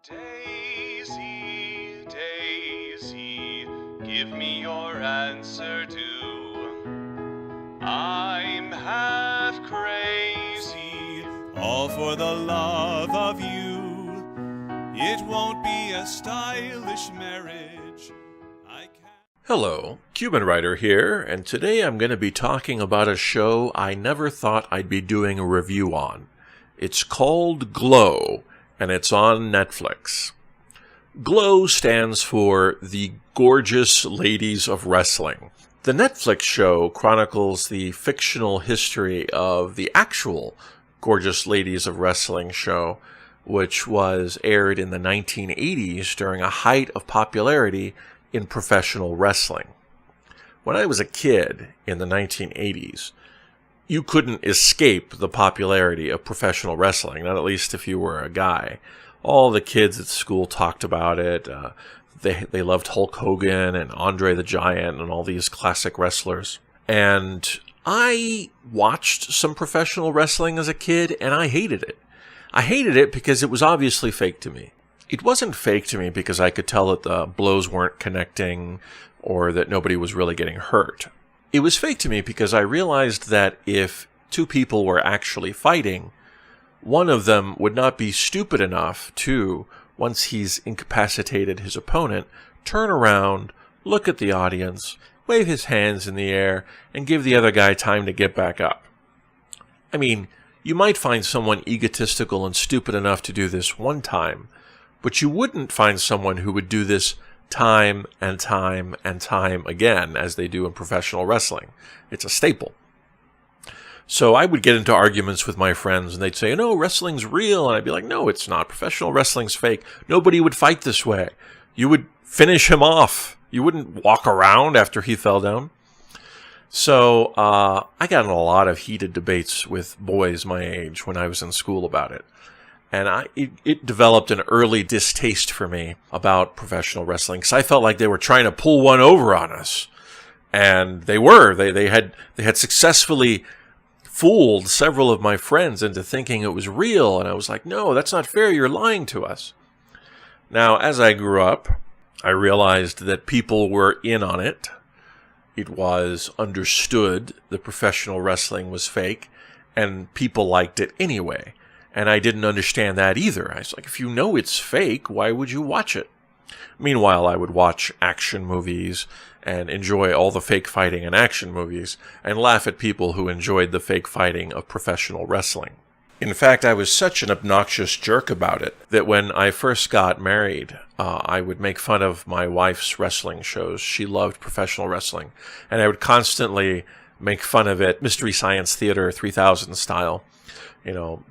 Daisy, Daisy, give me your answer too. I'm half crazy. All for the love of you. It won't be a stylish marriage. I can't. Hello, Cubanwriter here, and today I'm going to be talking about a show I never thought I'd be doing a review on. It's called Glow, and it's on Netflix. Glow stands for The Gorgeous Ladies of Wrestling. The Netflix show chronicles the fictional history of the actual Gorgeous Ladies of Wrestling show, which was aired in the 1980s during a height of popularity in professional wrestling. When I was a kid in the 1980s, you couldn't escape the popularity of professional wrestling, not at least if you were a guy. All the kids at school talked about it. They loved Hulk Hogan and Andre the Giant and all these classic wrestlers. And I watched some professional wrestling as a kid, and I hated it. I hated it because it was obviously fake to me. It wasn't fake to me because I could tell that the blows weren't connecting or that nobody was really getting hurt. It was fake to me because I realized that if two people were actually fighting, one of them would not be stupid enough to, once he's incapacitated his opponent, turn around, look at the audience, wave his hands in the air, and give the other guy time to get back up. I mean, you might find someone egotistical and stupid enough to do this one time, but you wouldn't find someone who would do this time and time and time again, as they do in professional wrestling. It's a staple. So I would get into arguments with my friends, and they'd say, no, wrestling's real. And I'd be like, no, it's not. Professional wrestling's fake. Nobody would fight this way. You would finish him off. You wouldn't walk around after he fell down. So I got in a lot of heated debates with boys my age when I was in school about it. And it developed an early distaste for me about professional wrestling because I felt like they were trying to pull one over on us. And they were. They had successfully fooled several of my friends into thinking it was real. And I was like, no, that's not fair. You're lying to us. Now, as I grew up, I realized that people were in on it. It was understood that professional wrestling was fake, and people liked it anyway. And I didn't understand that either. I was like, if you know it's fake, why would you watch it? Meanwhile, I would watch action movies and enjoy all the fake fighting in action movies and laugh at people who enjoyed the fake fighting of professional wrestling. In fact, I was such an obnoxious jerk about it that when I first got married, I would make fun of my wife's wrestling shows. She loved professional wrestling, and I would constantly make fun of it, Mystery Science Theater 3000 style.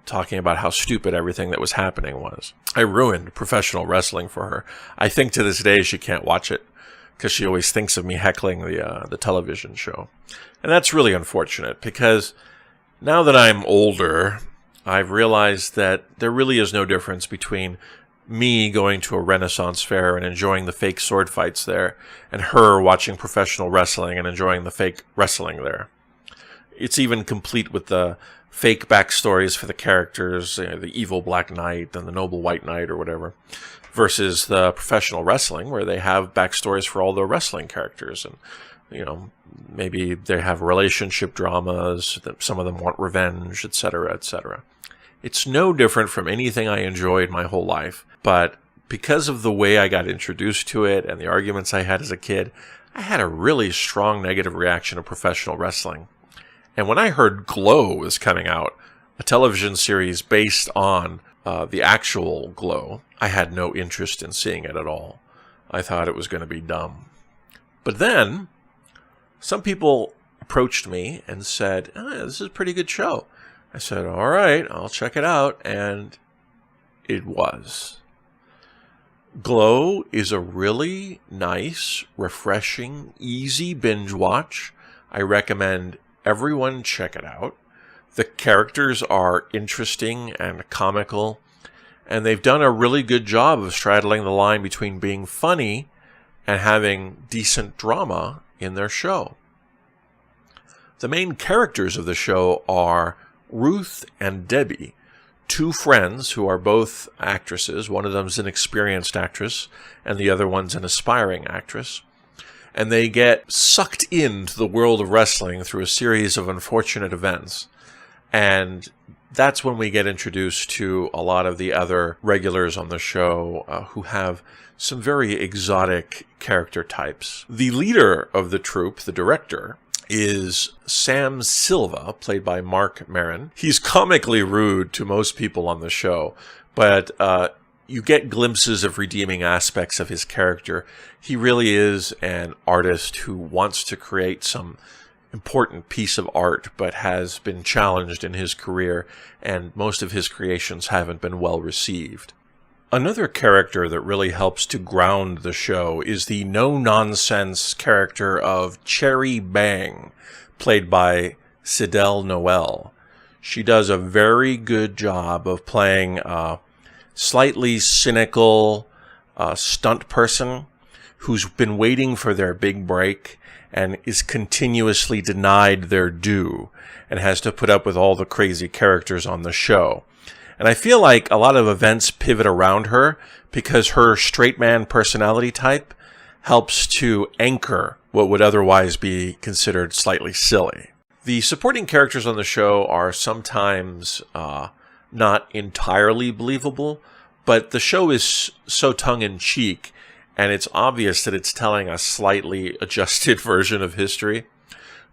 Talking about how stupid everything that was happening was. I ruined professional wrestling for her. I think to this day she can't watch it because she always thinks of me heckling the television show. And that's really unfortunate because now that I'm older, I've realized that there really is no difference between me going to a Renaissance fair and enjoying the fake sword fights there and her watching professional wrestling and enjoying the fake wrestling there. It's even complete with the fake backstories for the characters, the evil Black Knight and the noble White Knight or whatever, versus the professional wrestling where they have backstories for all the wrestling characters. And, maybe they have relationship dramas, some of them want revenge, etc., etc. It's no different from anything I enjoyed my whole life, but because of the way I got introduced to it and the arguments I had as a kid, I had a really strong negative reaction to professional wrestling. And when I heard Glow was coming out, a television series based on the actual Glow, I had no interest in seeing it at all. I thought it was going to be dumb. But then, some people approached me and said, this is a pretty good show. I said, all right, I'll check it out. And it was. Glow is a really nice, refreshing, easy binge watch. I recommend everyone check it out. The characters are interesting and comical, and they've done a really good job of straddling the line between being funny and having decent drama in their show. The main characters of the show are Ruth and Debbie, two friends who are both actresses. One of them's an experienced actress, and the other one's an aspiring actress. And they get sucked into the world of wrestling through a series of unfortunate events. And that's when we get introduced to a lot of the other regulars on the show who have some very exotic character types. The leader of the troupe, the director, is Sam Silva, played by Mark Maron. He's comically rude to most people on the show, but you get glimpses of redeeming aspects of his character. He really is an artist who wants to create some important piece of art, but has been challenged in his career, and most of his creations haven't been well received. Another character that really helps to ground the show is the no-nonsense character of Cherry Bang, played by Sidel Noel. She does a very good job of playing a slightly cynical stunt person who's been waiting for their big break and is continuously denied their due and has to put up with all the crazy characters on the show. And I feel like a lot of events pivot around her because her straight man personality type helps to anchor what would otherwise be considered slightly silly. The supporting characters on the show are sometimes not entirely believable, but the show is so tongue-in-cheek, and it's obvious that it's telling a slightly adjusted version of history,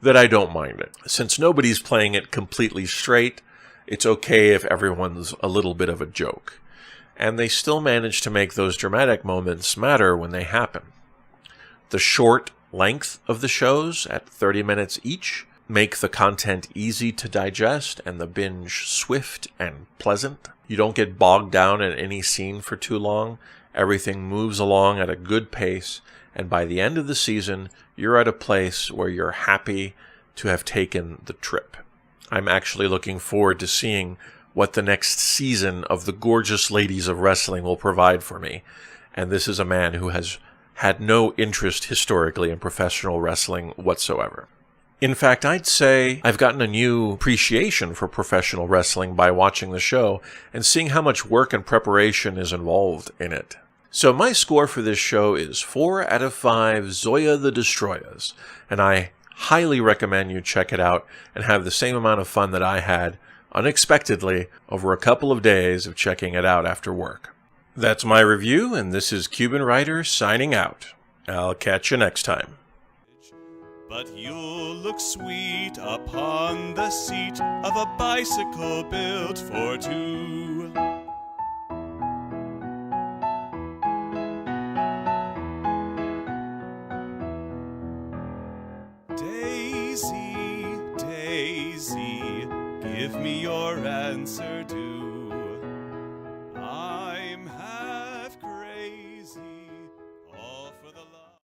that I don't mind it. Since nobody's playing it completely straight, it's okay if everyone's a little bit of a joke. And they still manage to make those dramatic moments matter when they happen. The short length of the shows, at 30 minutes each, make the content easy to digest and the binge swift and pleasant. You don't get bogged down in any scene for too long. Everything moves along at a good pace, and by the end of the season, you're at a place where you're happy to have taken the trip. I'm actually looking forward to seeing what the next season of the Gorgeous Ladies of Wrestling will provide for me. And this is a man who has had no interest historically in professional wrestling whatsoever. In fact, I'd say I've gotten a new appreciation for professional wrestling by watching the show and seeing how much work and preparation is involved in it. So my score for this show is 4 out of 5 Zoya the Destroyers, and I highly recommend you check it out and have the same amount of fun that I had, unexpectedly, over a couple of days of checking it out after work. That's my review, and this is Cubanwriter signing out. I'll catch you next time. But you'll look sweet upon the seat of a bicycle built for two. Daisy, Daisy, give me your answer due.